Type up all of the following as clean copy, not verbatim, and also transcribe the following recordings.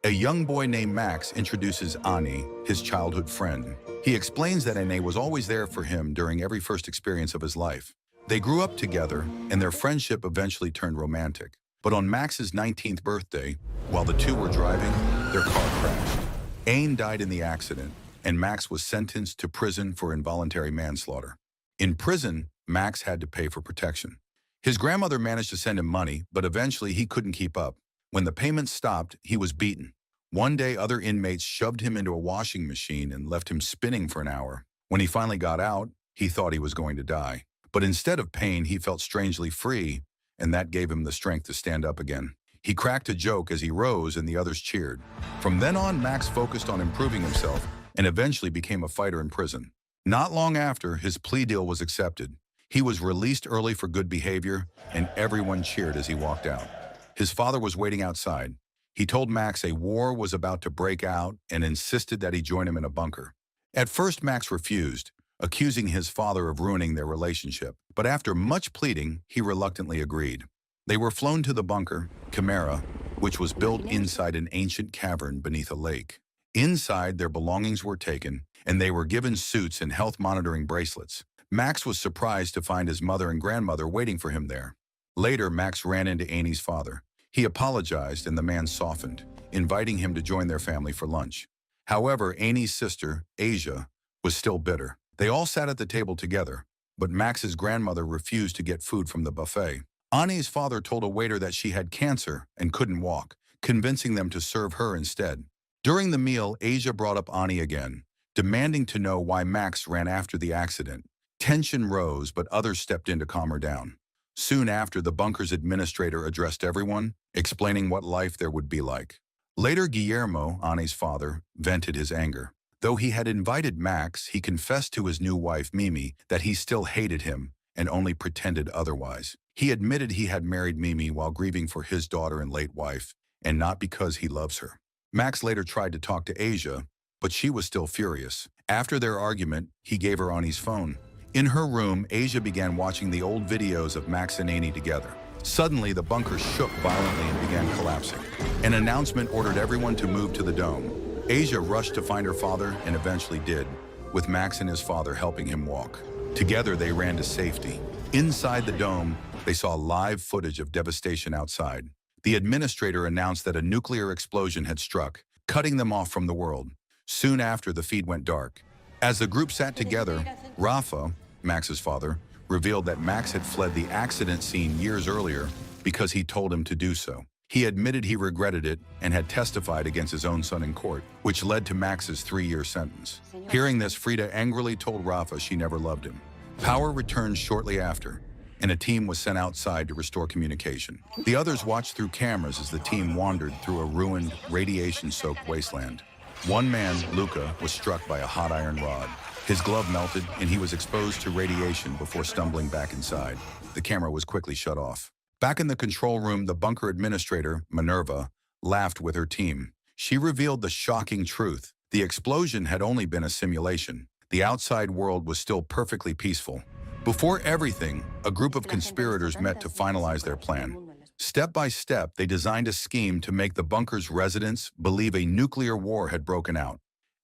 A young boy named Max introduces Ani, his childhood friend. He explains that Ane was always there for him during every first experience of his life. They grew up together, and their friendship eventually turned romantic. But on Max's 19th birthday, while the two were driving, their car crashed. Ane died in the accident, and Max was sentenced to prison for involuntary manslaughter. In prison, Max had to pay for protection. His grandmother managed to send him money, but eventually he couldn't keep up. When the payments stopped, he was beaten. One day, other inmates shoved him into a washing machine and left him spinning for an hour. When he finally got out, he thought he was going to die. But instead of pain, he felt strangely free, and that gave him the strength to stand up again. He cracked a joke as he rose, and the others cheered. From then on, Max focused on improving himself and eventually became a fighter in prison. Not long after, his plea deal was accepted. He was released early for good behavior, and everyone cheered as he walked out. His father was waiting outside. He told Max a war was about to break out and insisted that he join him in a bunker. At first, Max refused, accusing his father of ruining their relationship. But after much pleading, he reluctantly agreed. They were flown to the bunker, Chimera, which was built inside an ancient cavern beneath a lake. Inside, their belongings were taken, and they were given suits and health monitoring bracelets. Max was surprised to find his mother and grandmother waiting for him there. Later, Max ran into Annie's father. He apologized, and the man softened, inviting him to join their family for lunch. However, Annie's sister, Asia, was still bitter. They all sat at the table together, but Max's grandmother refused to get food from the buffet. Annie's father told a waiter that she had cancer and couldn't walk, convincing them to serve her instead. During the meal, Asia brought up Annie again, demanding to know why Max ran after the accident. Tension rose, but others stepped in to calm her down. Soon after, the bunker's administrator addressed everyone, explaining what life there would be like. Later, Guillermo, Annie's father, vented his anger. Though he had invited Max, he confessed to his new wife, Mimi, that he still hated him and only pretended otherwise. He admitted he had married Mimi while grieving for his daughter and late wife, and not because he loves her. Max later tried to talk to Asia, but she was still furious. After their argument, he gave her Annie's phone. In her room, Asia began watching the old videos of Max and Annie together. Suddenly, the bunker shook violently and began collapsing. An announcement ordered everyone to move to the dome. Asia rushed to find her father and eventually did, with Max and his father helping him walk. Together, they ran to safety. Inside the dome, they saw live footage of devastation outside. The administrator announced that a nuclear explosion had struck, cutting them off from the world. Soon after, the feed went dark. As the group sat together, Rafa, Max's father, revealed that Max had fled the accident scene years earlier because he told him to do so. He admitted he regretted it and had testified against his own son in court, which led to Max's 3-year sentence. Hearing this, Frida angrily told Rafa she never loved him. Power returned shortly after, and a team was sent outside to restore communication. The others watched through cameras as the team wandered through a ruined, radiation-soaked wasteland. One man, Luca, was struck by a hot iron rod. His glove melted, and he was exposed to radiation before stumbling back inside. The camera was quickly shut off. Back in the control room, the bunker administrator, Minerva, laughed with her team. She revealed the shocking truth. The explosion had only been a simulation. The outside world was still perfectly peaceful. Before everything, a group of conspirators met to finalize their plan. Step by step, they designed a scheme to make the bunker's residents believe a nuclear war had broken out.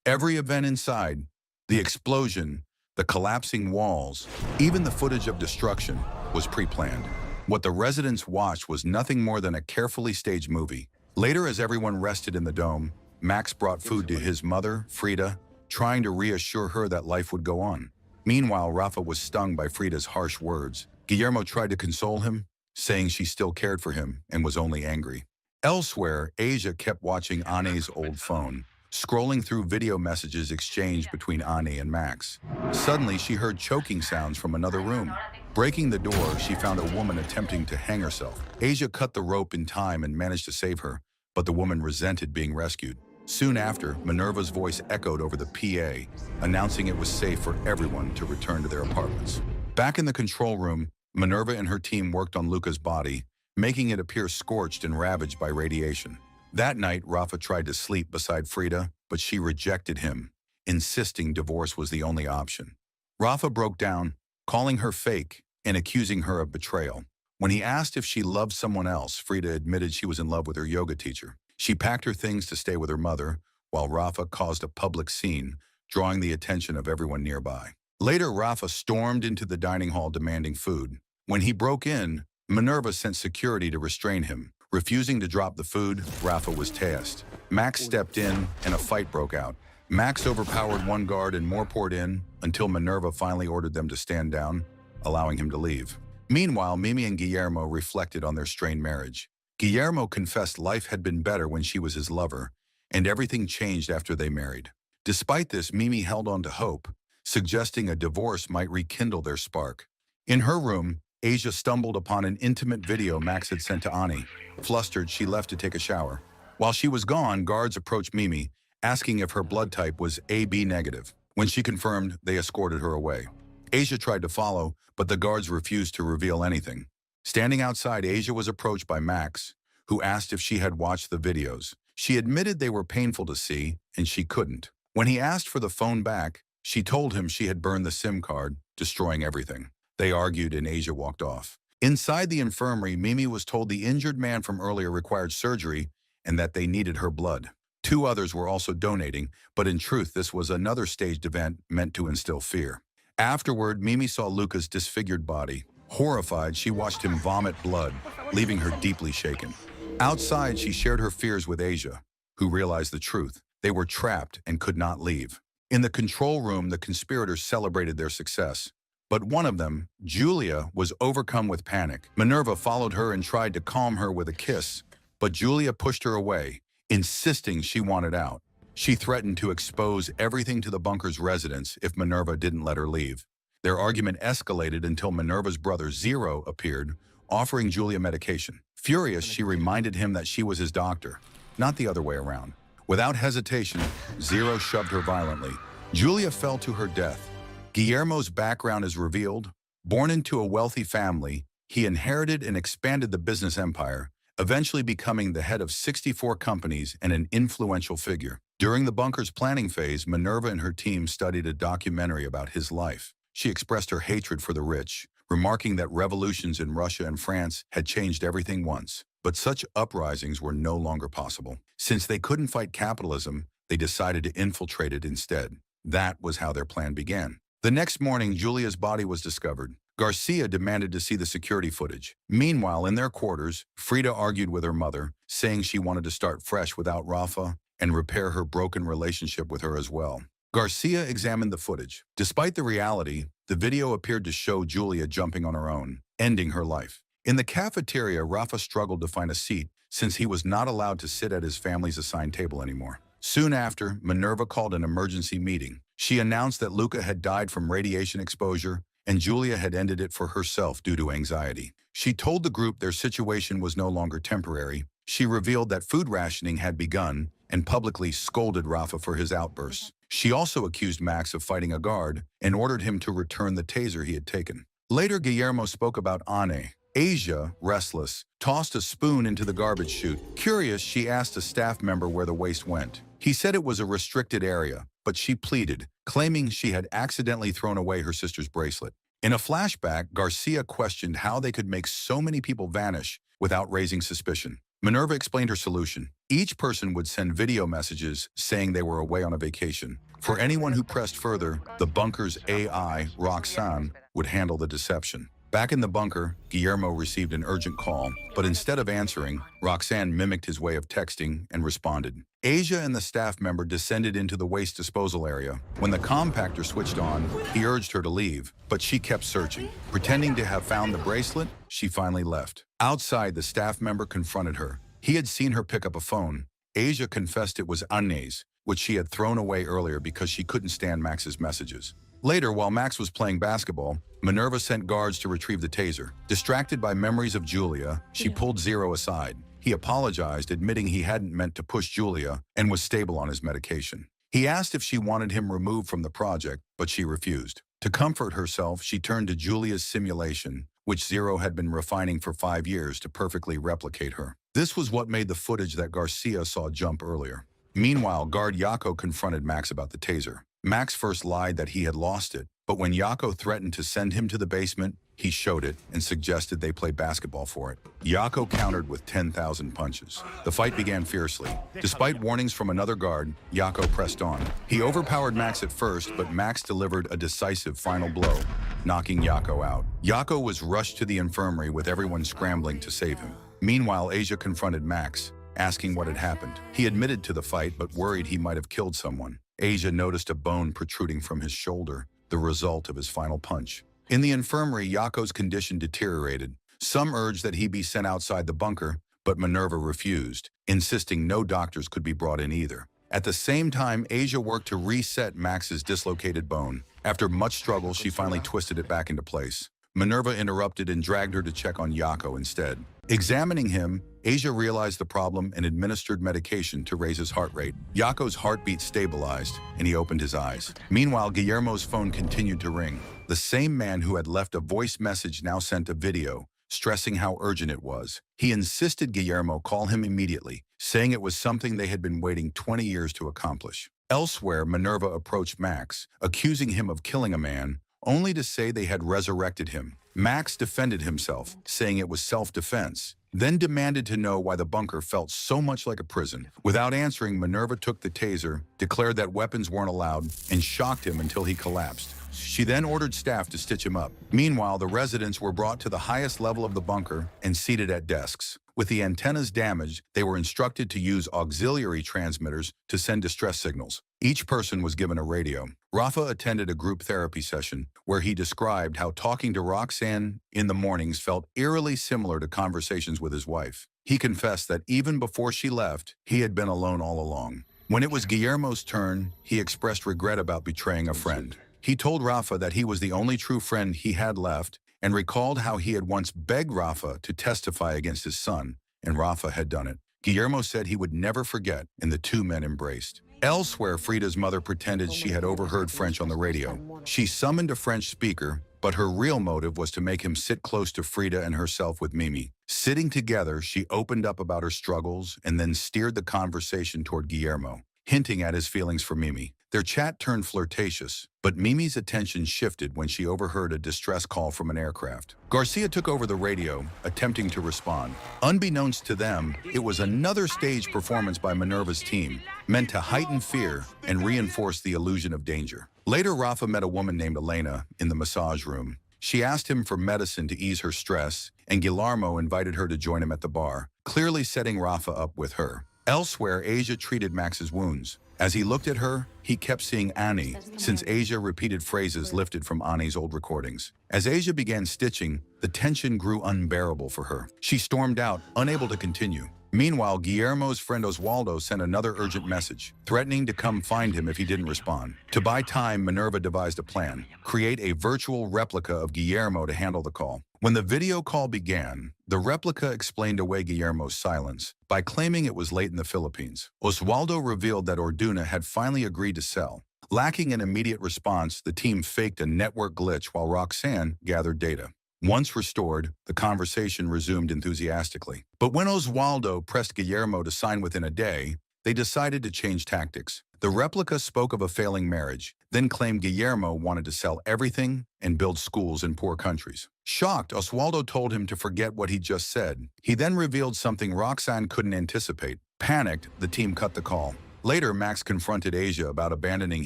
Every event inside, the explosion, the collapsing walls, even the footage of destruction, was pre-planned. What the residents watched was nothing more than a carefully staged movie. Later, as everyone rested in the dome, Max brought food to his mother, Frida, trying to reassure her that life would go on. Meanwhile, Rafa was stung by Frida's harsh words. Guillermo tried to console him, saying she still cared for him and was only angry. Elsewhere, Asia kept watching Annie's old phone, scrolling through video messages exchanged between Annie and Max. Suddenly, she heard choking sounds from another room. Breaking the door, she found a woman attempting to hang herself. Asia cut the rope in time and managed to save her, but the woman resented being rescued. Soon after, Minerva's voice echoed over the PA, announcing it was safe for everyone to return to their apartments. Back in the control room, Minerva and her team worked on Luca's body, making it appear scorched and ravaged by radiation. That night, Rafa tried to sleep beside Frida, but she rejected him, insisting divorce was the only option. Rafa broke down, calling her fake and accusing her of betrayal. When he asked if she loved someone else, Frida admitted she was in love with her yoga teacher. She packed her things to stay with her mother, while Rafa caused a public scene, drawing the attention of everyone nearby. Later, Rafa stormed into the dining hall demanding food. When he broke in, Minerva sent security to restrain him. Refusing to drop the food, Rafa was tased. Max stepped in, and a fight broke out. Max overpowered one guard and more poured in, until Minerva finally ordered them to stand down, allowing him to leave. Meanwhile, Mimi and Guillermo reflected on their strained marriage. Guillermo confessed life had been better when she was his lover, and everything changed after they married. Despite this, Mimi held on to hope, suggesting a divorce might rekindle their spark. In her room, Asia stumbled upon an intimate video Max had sent to Ani. Flustered, she left to take a shower. While she was gone, guards approached Mimi, asking if her blood type was AB negative. When she confirmed, they escorted her away. Asia tried to follow, but the guards refused to reveal anything. Standing outside, Asia was approached by Max, who asked if she had watched the videos. She admitted they were painful to see, and she couldn't. When he asked for the phone back, she told him she had burned the SIM card, destroying everything. They argued and Asia walked off. Inside the infirmary, Mimi was told the injured man from earlier required surgery and that they needed her blood. 2 others were also donating, but in truth, this was another staged event meant to instill fear. Afterward, Mimi saw Luca's disfigured body. Horrified, she watched him vomit blood, leaving her deeply shaken. Outside, she shared her fears with Asia, who realized the truth. They were trapped and could not leave. In the control room, the conspirators celebrated their success. But one of them, Julia, was overcome with panic. Minerva followed her and tried to calm her with a kiss, but Julia pushed her away, insisting she wanted out. She threatened to expose everything to the bunker's residents if Minerva didn't let her leave. Their argument escalated until Minerva's brother Zero appeared, offering Julia medication. Furious, she reminded him that she was his doctor, not the other way around. Without hesitation, Zero shoved her violently. Julia fell to her death. Guillermo's background is revealed. Born into a wealthy family, he inherited and expanded the business empire, eventually becoming the head of 64 companies and an influential figure. During the bunker's planning phase, Minerva and her team studied a documentary about his life. She expressed her hatred for the rich, remarking that revolutions in Russia and France had changed everything once. But such uprisings were no longer possible. Since they couldn't fight capitalism, they decided to infiltrate it instead. That was how their plan began. The next morning, Julia's body was discovered. Garcia demanded to see the security footage. Meanwhile, in their quarters, Frida argued with her mother, saying she wanted to start fresh without Rafa and repair her broken relationship with her as well. Garcia examined the footage. Despite the reality, the video appeared to show Julia jumping on her own, ending her life. In the cafeteria, Rafa struggled to find a seat since he was not allowed to sit at his family's assigned table anymore. Soon after, Minerva called an emergency meeting. She announced that Luca had died from radiation exposure and Julia had ended it for herself due to anxiety. She told the group their situation was no longer temporary. She revealed that food rationing had begun and publicly scolded Rafa for his outbursts. She also accused Max of fighting a guard and ordered him to return the taser he had taken. Later, Guillermo spoke about Ane. Asia, restless, tossed a spoon into the garbage chute. Curious, she asked a staff member where the waste went. He said it was a restricted area, but she pleaded, claiming she had accidentally thrown away her sister's bracelet. In a flashback, Garcia questioned how they could make so many people vanish without raising suspicion. Minerva explained her solution. Each person would send video messages saying they were away on a vacation. For anyone who pressed further, the bunker's AI, Roxanne, would handle the deception. Back in the bunker, Guillermo received an urgent call, but instead of answering, Roxanne mimicked his way of texting and responded. Asia and the staff member descended into the waste disposal area. When the compactor switched on, he urged her to leave, but she kept searching. Pretending to have found the bracelet, she finally left. Outside, the staff member confronted her. He had seen her pick up a phone. Asia confessed it was Anne's, which she had thrown away earlier because she couldn't stand Max's messages. Later, while Max was playing basketball, Minerva sent guards to retrieve the taser. Distracted by memories of Julia, she pulled Zero aside. He apologized, admitting he hadn't meant to push Julia and was stable on his medication. He asked if she wanted him removed from the project, but she refused. To comfort herself, she turned to Julia's simulation, which Zero had been refining for 5 years to perfectly replicate her. This was what made the footage that Garcia saw jump earlier. Meanwhile, guard Yako confronted Max about the taser. Max first lied that he had lost it, But when Yako threatened to send him to the basement, he showed it and suggested they play basketball for it. Yako countered with 10,000 punches. The fight began fiercely. Despite warnings from another guard, Yako pressed on. He overpowered Max at first, but Max delivered a decisive final blow, knocking Yako out. Yako was rushed to the infirmary with everyone scrambling to save him. Meanwhile, Asia confronted Max, asking what had happened. He admitted to the fight, but worried he might have killed someone. Asia noticed a bone protruding from his shoulder, the result of his final punch. In the infirmary, Yako's condition deteriorated. Some urged that he be sent outside the bunker, but Minerva refused, insisting no doctors could be brought in either. At the same time, Asia worked to reset Max's dislocated bone. After much struggle, she finally twisted it back into place. Minerva interrupted and dragged her to check on Yako instead. Examining him, Asia realized the problem and administered medication to raise his heart rate. Yako's heartbeat stabilized, and he opened his eyes. Meanwhile, Guillermo's phone continued to ring. The same man who had left a voice message now sent a video, stressing how urgent it was. He insisted Guillermo call him immediately, saying it was something they had been waiting 20 years to accomplish. Elsewhere, Minerva approached Max, accusing him of killing a man, only to say they had resurrected him. Max defended himself, saying it was self-defense, then demanded to know why the bunker felt so much like a prison. Without answering, Minerva took the taser, declared that weapons weren't allowed, and shocked him until he collapsed. She then ordered staff to stitch him up. Meanwhile, the residents were brought to the highest level of the bunker and seated at desks. With the antennas damaged, they were instructed to use auxiliary transmitters to send distress signals. Each person was given a radio. Rafa attended a group therapy session where he described how talking to Roxanne in the mornings felt eerily similar to conversations with his wife. He confessed that even before she left, he had been alone all along. When it was Guillermo's turn, he expressed regret about betraying a friend. He told Rafa that he was the only true friend he had left and recalled how he had once begged Rafa to testify against his son, and Rafa had done it. Guillermo said he would never forget, and the two men embraced. Elsewhere, Frida's mother pretended she had overheard French on the radio. She summoned a French speaker, but her real motive was to make him sit close to Frida and herself with Mimi. Sitting together, she opened up about her struggles and then steered the conversation toward Guillermo, hinting at his feelings for Mimi. Their chat turned flirtatious, but Mimi's attention shifted when she overheard a distress call from an aircraft. Garcia took over the radio, attempting to respond. Unbeknownst to them, it was another stage performance by Minerva's team, meant to heighten fear and reinforce the illusion of danger. Later, Rafa met a woman named Elena in the massage room. She asked him for medicine to ease her stress, and Guillermo invited her to join him at the bar, clearly setting Rafa up with her. Elsewhere, Asia treated Max's wounds. As he looked at her, he kept seeing Annie, since Asia repeated phrases lifted from Annie's old recordings. As Asia began stitching, the tension grew unbearable for her. She stormed out, unable to continue. Meanwhile, Guillermo's friend Oswaldo sent another urgent message, threatening to come find him if he didn't respond. To buy time, Minerva devised a plan: create a virtual replica of Guillermo to handle the call. When the video call began, the replica explained away Guillermo's silence by claiming it was late in the Philippines. Oswaldo revealed that Orduna had finally agreed to sell. Lacking an immediate response, the team faked a network glitch while Roxanne gathered data. Once restored, the conversation resumed enthusiastically. But when Oswaldo pressed Guillermo to sign within a day, they decided to change tactics. The replica spoke of a failing marriage, then claimed Guillermo wanted to sell everything and build schools in poor countries. Shocked, Oswaldo told him to forget what he just said. He then revealed something Roxanne couldn't anticipate. Panicked, the team cut the call. Later, Max confronted Asia about abandoning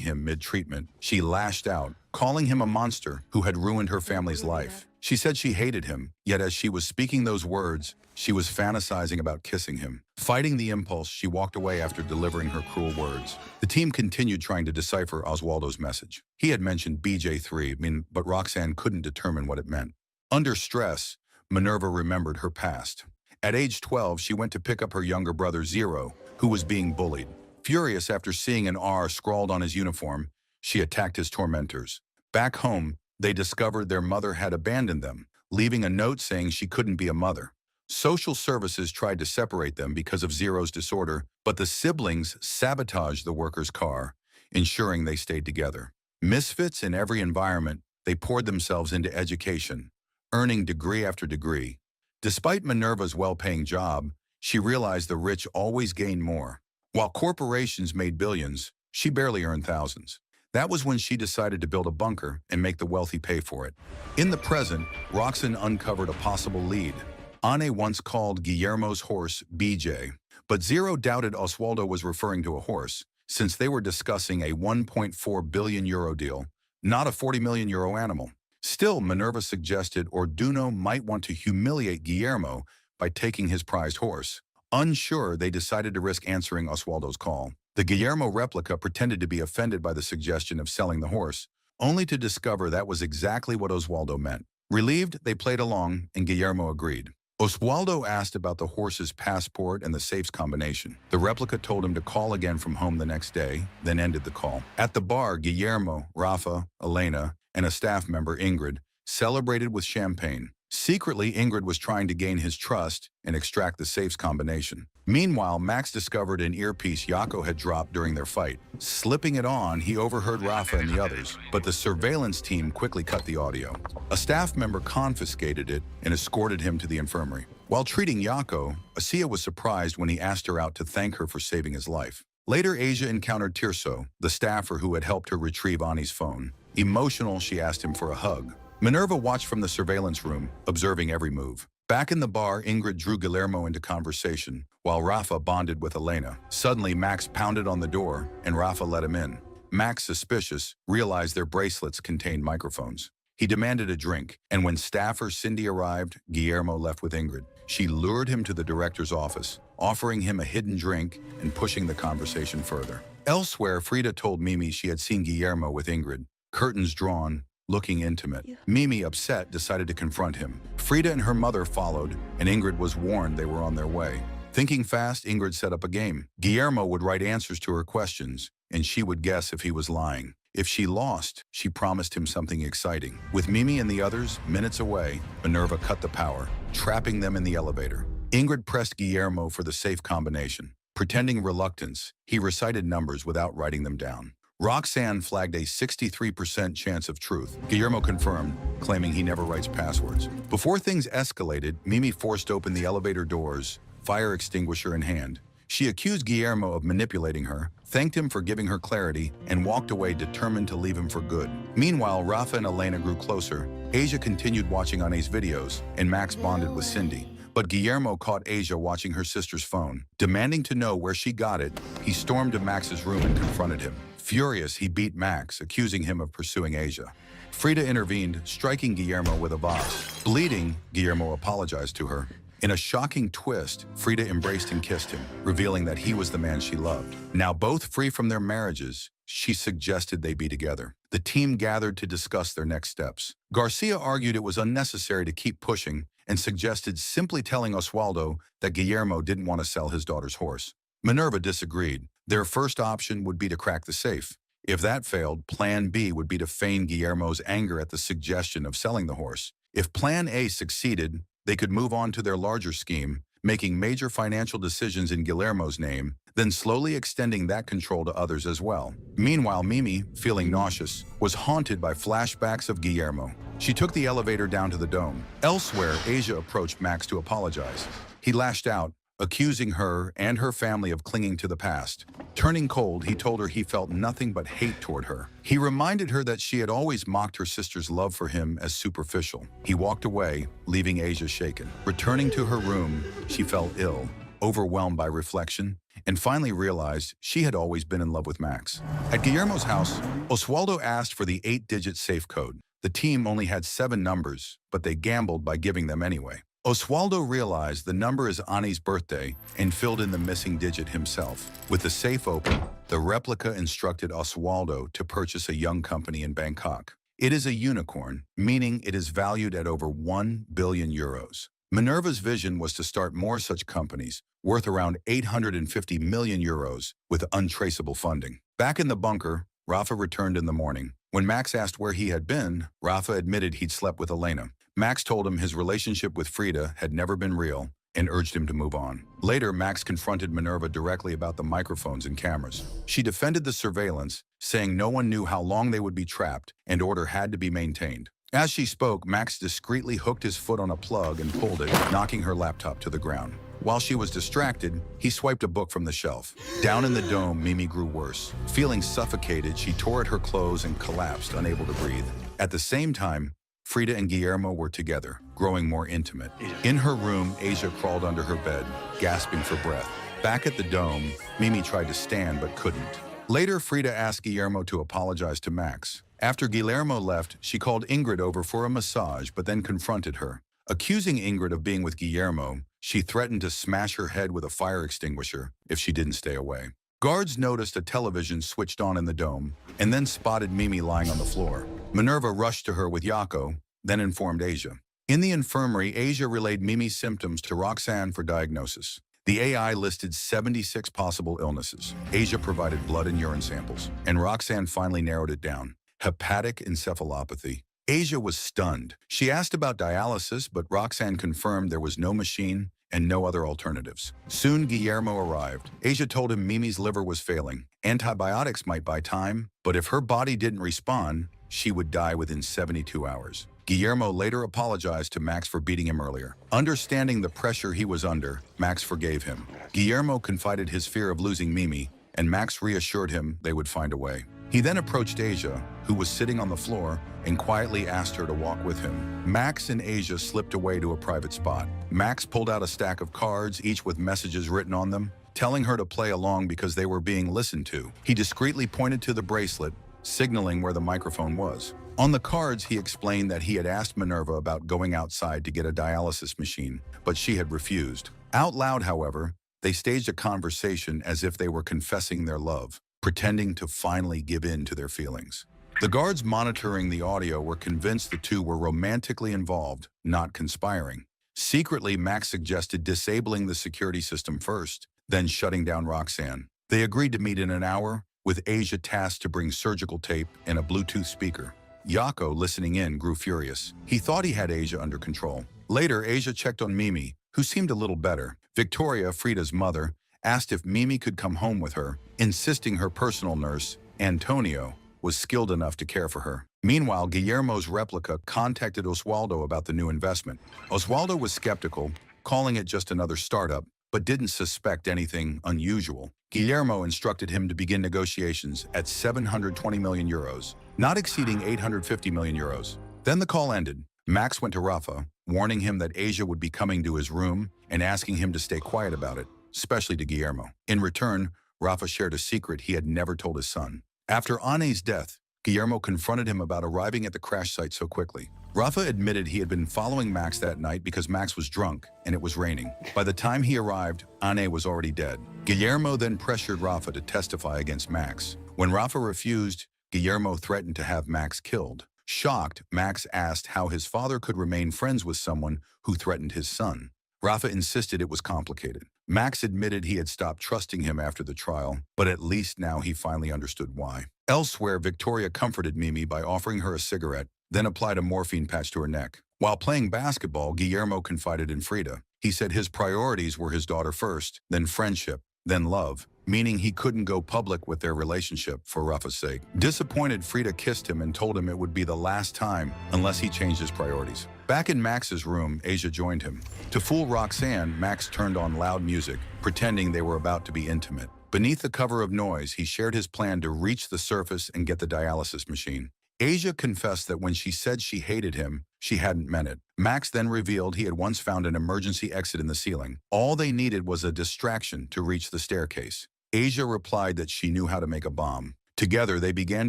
him mid-treatment. She lashed out, calling him a monster who had ruined her family's life. She said she hated him, yet as she was speaking those words, she was fantasizing about kissing him. Fighting the impulse, she walked away after delivering her cruel words. The team continued trying to decipher Oswaldo's message. He had mentioned BJ3, but Roxanne couldn't determine what it meant. Under stress, Minerva remembered her past. At age 12, she went to pick up her younger brother Zero, who was being bullied. Furious after seeing an R scrawled on his uniform, she attacked his tormentors. Back home, they discovered their mother had abandoned them, leaving a note saying she couldn't be a mother. Social services tried to separate them because of Zero's disorder, but the siblings sabotaged the worker's car, ensuring they stayed together. Misfits in every environment, they poured themselves into education, earning degree after degree. Despite Minerva's well-paying job, she realized the rich always gain more. While corporations made billions, she barely earned thousands. That was when she decided to build a bunker and make the wealthy pay for it. In the present, Roxanne uncovered a possible lead. Anne once called Guillermo's horse BJ, but Zero doubted Oswaldo was referring to a horse, since they were discussing a 1.4 billion euro deal, not a 40 million euro animal. Still, Minerva suggested Orduno might want to humiliate Guillermo by taking his prized horse. Unsure, they decided to risk answering Oswaldo's call. The Guillermo replica pretended to be offended by the suggestion of selling the horse, only to discover that was exactly what Oswaldo meant. Relieved, they played along, and Guillermo agreed. Oswaldo asked about the horse's passport and the safe's combination. The replica told him to call again from home the next day, then ended the call. At the bar, Guillermo, Rafa, Elena, and a staff member, Ingrid, celebrated with champagne. Secretly, Ingrid was trying to gain his trust and extract the safe's combination. Meanwhile, Max discovered an earpiece Jaco had dropped during their fight. Slipping it on, he overheard Rafa and the others, but the surveillance team quickly cut the audio. A staff member confiscated it and escorted him to the infirmary. While treating Jaco, Asia was surprised when he asked her out to thank her for saving his life. Later, Asia encountered Tirso, the staffer who had helped her retrieve Ani's phone. Emotional, she asked him for a hug. Minerva watched from the surveillance room, observing every move. Back in the bar, Ingrid drew Guillermo into conversation, while Rafa bonded with Elena. Suddenly, Max pounded on the door, and Rafa let him in. Max, suspicious, realized their bracelets contained microphones. He demanded a drink, and when staffer Cindy arrived, Guillermo left with Ingrid. She lured him to the director's office, offering him a hidden drink and pushing the conversation further. Elsewhere, Frida told Mimi she had seen Guillermo with Ingrid. Curtains drawn, looking intimate. Mimi, upset, decided to confront him. Frida and her mother followed, and Ingrid was warned they were on their way. Thinking fast, Ingrid set up a game. Guillermo would write answers to her questions, and she would guess if he was lying. If she lost, she promised him something exciting. With Mimi and the others minutes away, Minerva cut the power, trapping them in the elevator. Ingrid pressed Guillermo for the safe combination. Pretending reluctance, he recited numbers without writing them down. Roxanne flagged a 63% chance of truth. Guillermo confirmed, claiming he never writes passwords. Before things escalated, Mimi forced open the elevator doors, fire extinguisher in hand. She accused Guillermo of manipulating her, thanked him for giving her clarity, and walked away determined to leave him for good. Meanwhile, Rafa and Elena grew closer. Asia continued watching Ane's videos, and Max bonded with Cindy. But Guillermo caught Asia watching her sister's phone. Demanding to know where she got it, he stormed to Max's room and confronted him. Furious, he beat Max, accusing him of pursuing Asia. Frida intervened, striking Guillermo with a vase. Bleeding, Guillermo apologized to her. In a shocking twist, Frida embraced and kissed him, revealing that he was the man she loved. Now both free from their marriages, she suggested they be together. The team gathered to discuss their next steps. Garcia argued it was unnecessary to keep pushing and suggested simply telling Oswaldo that Guillermo didn't want to sell his daughter's horse. Minerva disagreed. Their first option would be to crack the safe. If that failed, Plan B would be to feign Guillermo's anger at the suggestion of selling the horse. If Plan A succeeded, they could move on to their larger scheme, making major financial decisions in Guillermo's name, then slowly extending that control to others as well. Meanwhile, Mimi, feeling nauseous, was haunted by flashbacks of Guillermo. She took the elevator down to the dome. Elsewhere, Asia approached Max to apologize. He lashed out, accusing her and her family of clinging to the past. Turning cold, he told her he felt nothing but hate toward her. He reminded her that she had always mocked her sister's love for him as superficial. He walked away, leaving Asia shaken. Returning to her room, she felt ill, overwhelmed by reflection, and finally realized she had always been in love with Max. At Guillermo's house, Oswaldo asked for the 8-digit safe code. The team only had 7 numbers, but they gambled by giving them anyway. Oswaldo realized the number is Ani's birthday and filled in the missing digit himself. With the safe open, the replica instructed Oswaldo to purchase a young company in Bangkok. It is a unicorn, meaning it is valued at over 1 billion euros. Minerva's vision was to start more such companies, worth around 850 million euros, with untraceable funding. Back in the bunker, Rafa returned in the morning. When Max asked where he had been, Rafa admitted he'd slept with Elena. Max told him his relationship with Frida had never been real and urged him to move on. Later, Max confronted Minerva directly about the microphones and cameras. She defended the surveillance, saying no one knew how long they would be trapped and order had to be maintained. As she spoke, Max discreetly hooked his foot on a plug and pulled it, knocking her laptop to the ground. While she was distracted, he swiped a book from the shelf. Down in the dome, Mimi grew worse. Feeling suffocated, she tore at her clothes and collapsed, unable to breathe. At the same time, Frida and Guillermo were together, growing more intimate. In her room, Asia crawled under her bed, gasping for breath. Back at the dome, Mimi tried to stand but couldn't. Later, Frida asked Guillermo to apologize to Max. After Guillermo left, she called Ingrid over for a massage but then confronted her. Accusing Ingrid of being with Guillermo, she threatened to smash her head with a fire extinguisher if she didn't stay away. Guards noticed a television switched on in the dome and then spotted Mimi lying on the floor. Minerva rushed to her with Jaco, then informed Asia. In the infirmary, Asia relayed Mimi's symptoms to Roxanne for diagnosis. The AI listed 76 possible illnesses. Asia provided blood and urine samples, and Roxanne finally narrowed it down: hepatic encephalopathy. Asia was stunned. She asked about dialysis, but Roxanne confirmed there was no machine and no other alternatives. Soon, Guillermo arrived. Asia told him Mimi's liver was failing. Antibiotics might buy time, but if her body didn't respond, she would die within 72 hours. Guillermo later apologized to Max for beating him earlier. Understanding the pressure he was under, Max forgave him. Guillermo confided his fear of losing Mimi, and Max reassured him they would find a way. He then approached Asia, who was sitting on the floor, and quietly asked her to walk with him. Max and Asia slipped away to a private spot. Max pulled out a stack of cards, each with messages written on them, telling her to play along because they were being listened to. He discreetly pointed to the bracelet, signaling where the microphone was. On the cards, he explained that he had asked Minerva about going outside to get a dialysis machine, but she had refused. Out loud, however, they staged a conversation as if they were confessing their love, pretending to finally give in to their feelings. The guards monitoring the audio were convinced the two were romantically involved, not conspiring. Secretly, Max suggested disabling the security system first, then shutting down Roxanne. They agreed to meet in an hour, with Asia tasked to bring surgical tape and a Bluetooth speaker. Jaco, listening in, grew furious. He thought he had Asia under control. Later, Asia checked on Mimi, who seemed a little better. Victoria, Frida's mother, asked if Mimi could come home with her, insisting her personal nurse, Antonio, was skilled enough to care for her. Meanwhile, Guillermo's replica contacted Oswaldo about the new investment. Oswaldo was skeptical, calling it just another startup, but didn't suspect anything unusual. Guillermo instructed him to begin negotiations at 720 million euros, not exceeding 850 million euros. Then the call ended. Max went to Rafa, warning him that Asia would be coming to his room and asking him to stay quiet about it, especially to Guillermo. In return, Rafa shared a secret he had never told his son. After Ane's death, Guillermo confronted him about arriving at the crash site so quickly. Rafa admitted he had been following Max that night because Max was drunk and it was raining. By the time he arrived, Ane was already dead. Guillermo then pressured Rafa to testify against Max. When Rafa refused, Guillermo threatened to have Max killed. Shocked, Max asked how his father could remain friends with someone who threatened his son. Rafa insisted it was complicated. Max admitted he had stopped trusting him after the trial, but at least now he finally understood why. Elsewhere, Victoria comforted Mimi by offering her a cigarette, then applied a morphine patch to her neck. While playing basketball, Guillermo confided in Frida. He said his priorities were his daughter first, then friendship, then love, meaning he couldn't go public with their relationship for Rafa's sake. Disappointed, Frida kissed him and told him it would be the last time unless he changed his priorities. Back in Max's room, Asia joined him. To fool Roxanne, Max turned on loud music, pretending they were about to be intimate. Beneath the cover of noise, he shared his plan to reach the surface and get the dialysis machine. Asia confessed that when she said she hated him, she hadn't meant it. Max then revealed he had once found an emergency exit in the ceiling. All they needed was a distraction to reach the staircase. Asia replied that she knew how to make a bomb. Together, they began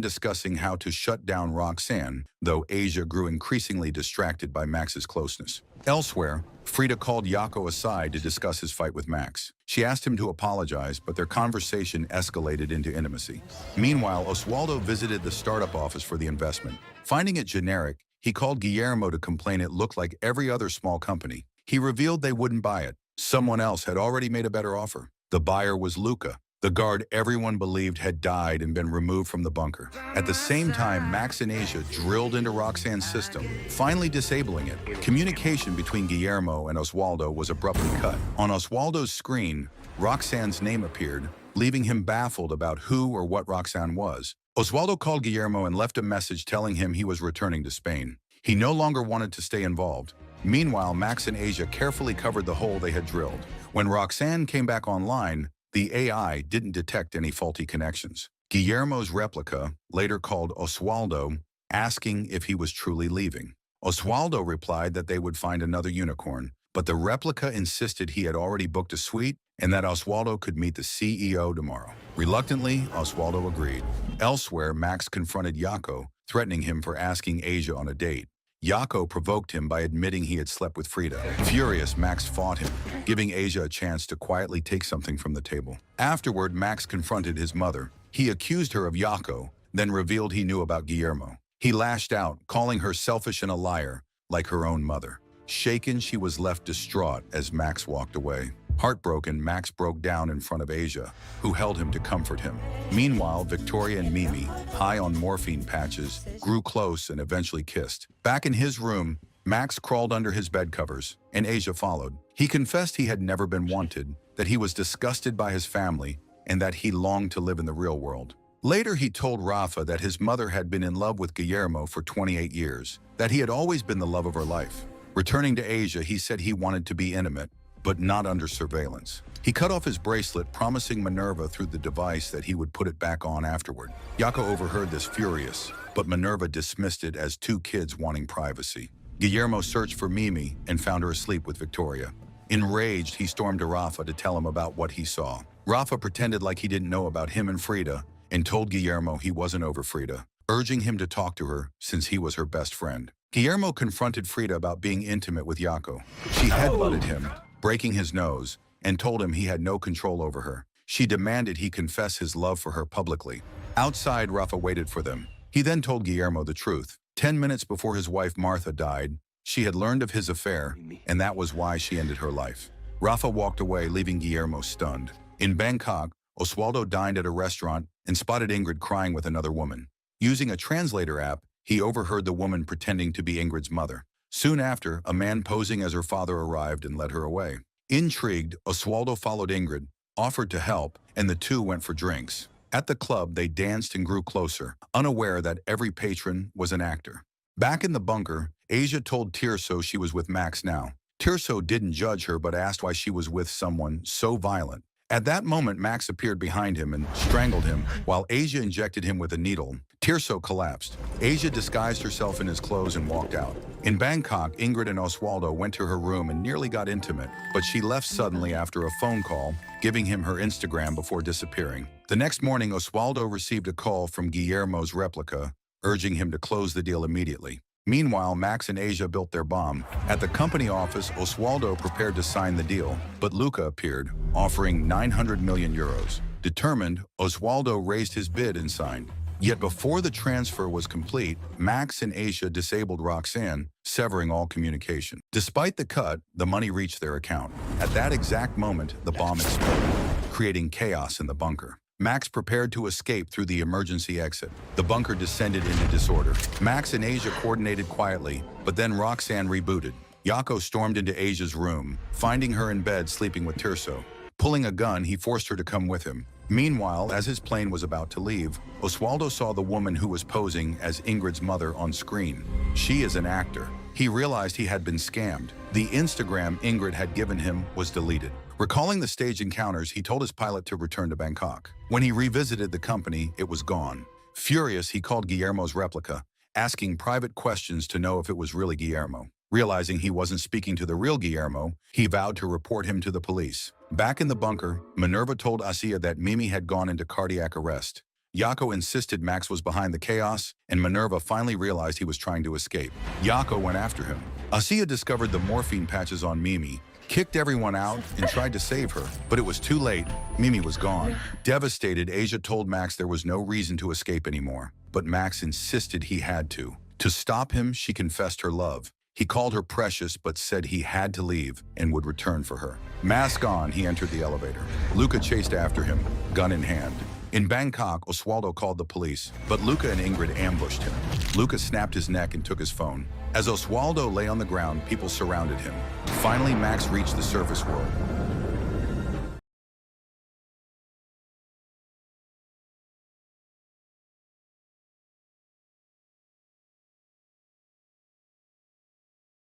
discussing how to shut down Roxanne, though Asia grew increasingly distracted by Max's closeness. Elsewhere, Frida called Jaco aside to discuss his fight with Max. She asked him to apologize, but their conversation escalated into intimacy. Meanwhile, Oswaldo visited the startup office for the investment. Finding it generic, he called Guillermo to complain it looked like every other small company. He revealed they wouldn't buy it. Someone else had already made a better offer. The buyer was Luca, the guard everyone believed had died and been removed from the bunker. At the same time, Max and Asia drilled into Roxanne's system, finally disabling it. Communication between Guillermo and Oswaldo was abruptly cut. On Oswaldo's screen, Roxanne's name appeared, leaving him baffled about who or what Roxanne was. Oswaldo called Guillermo and left a message telling him he was returning to Spain. He no longer wanted to stay involved. Meanwhile, Max and Asia carefully covered the hole they had drilled. When Roxanne came back online, the AI didn't detect any faulty connections. Guillermo's replica, later called Oswaldo, asking if he was truly leaving. Oswaldo replied that they would find another unicorn, but the replica insisted he had already booked a suite and that Oswaldo could meet the CEO tomorrow. Reluctantly, Oswaldo agreed. Elsewhere, Max confronted Jaco, threatening him for asking Asia on a date. Jaco provoked him by admitting he had slept with Frida. Furious, Max fought him, giving Asia a chance to quietly take something from the table. Afterward, Max confronted his mother. He accused her of Jaco, then revealed he knew about Guillermo. He lashed out, calling her selfish and a liar, like her own mother. Shaken, she was left distraught as Max walked away. Heartbroken, Max broke down in front of Asia, who held him to comfort him. Meanwhile, Victoria and Mimi, high on morphine patches, grew close and eventually kissed. Back in his room, Max crawled under his bed covers, and Asia followed. He confessed he had never been wanted, that he was disgusted by his family, and that he longed to live in the real world. Later, he told Rafa that his mother had been in love with Guillermo for 28 years, that he had always been the love of her life. Returning to Asia, he said he wanted to be intimate, but not under surveillance. He cut off his bracelet, promising Minerva through the device that he would put it back on afterward. Jaco overheard this, furious, but Minerva dismissed it as two kids wanting privacy. Guillermo searched for Mimi and found her asleep with Victoria. Enraged, he stormed to Rafa to tell him about what he saw. Rafa pretended like he didn't know about him and Frida and told Guillermo he wasn't over Frida, urging him to talk to her since he was her best friend. Guillermo confronted Frida about being intimate with Jaco. She headbutted him, breaking his nose, and told him he had no control over her. She demanded he confess his love for her publicly. Outside, Rafa waited for them. He then told Guillermo the truth. 10 minutes before his wife Martha died, she had learned of his affair, and that was why she ended her life. Rafa walked away, leaving Guillermo stunned. In Bangkok, Oswaldo dined at a restaurant and spotted Ingrid crying with another woman. Using a translator app, he overheard the woman pretending to be Ingrid's mother. Soon after, a man posing as her father arrived and led her away. Intrigued, Oswaldo followed Ingrid, offered to help, and the two went for drinks. At the club, they danced and grew closer, unaware that every patron was an actor. Back in the bunker, Asia told Tirso she was with Max now. Tirso didn't judge her but asked why she was with someone so violent. At that moment, Max appeared behind him and strangled him, while Asia injected him with a needle. Tirso collapsed. Asia disguised herself in his clothes and walked out. In Bangkok, Ingrid and Oswaldo went to her room and nearly got intimate, but she left suddenly after a phone call, giving him her Instagram before disappearing. The next morning, Oswaldo received a call from Guillermo's replica, urging him to close the deal immediately. Meanwhile, Max and Asia built their bomb. At the company office, Oswaldo prepared to sign the deal, but Luca appeared, offering 900 million euros. Determined, Oswaldo raised his bid and signed. Yet before the transfer was complete, Max and Asia disabled Roxanne, severing all communication. Despite the cut, the money reached their account. At that exact moment, the bomb exploded, creating chaos in the bunker. Max prepared to escape through the emergency exit. The bunker descended into disorder. Max and Asia coordinated quietly, but then Roxanne rebooted. Jaco stormed into Asia's room, finding her in bed sleeping with Tirso. Pulling a gun, he forced her to come with him. Meanwhile, as his plane was about to leave, Oswaldo saw the woman who was posing as Ingrid's mother on screen. She is an actor. He realized he had been scammed. The Instagram Ingrid had given him was deleted. Recalling the stage encounters, he told his pilot to return to Bangkok. When he revisited the company, it was gone. Furious, he called Guillermo's replica, asking private questions to know if it was really Guillermo. Realizing he wasn't speaking to the real Guillermo, he vowed to report him to the police. Back in the bunker, Minerva told Asia that Mimi had gone into cardiac arrest. Jaco insisted Max was behind the chaos, and Minerva finally realized he was trying to escape. Jaco went after him. Asia discovered the morphine patches on Mimi, kicked everyone out, and tried to save her, but it was too late. Mimi was gone. Devastated, Asia told Max there was no reason to escape anymore, but Max insisted he had to. To stop him, she confessed her love. He called her precious but said he had to leave and would return for her. Mask on, he entered the elevator. Luca chased after him, gun in hand. In Bangkok, Oswaldo called the police, but Luca and Ingrid ambushed him. Luca snapped his neck and took his phone. As Oswaldo lay on the ground, people surrounded him. Finally, Max reached the surface world.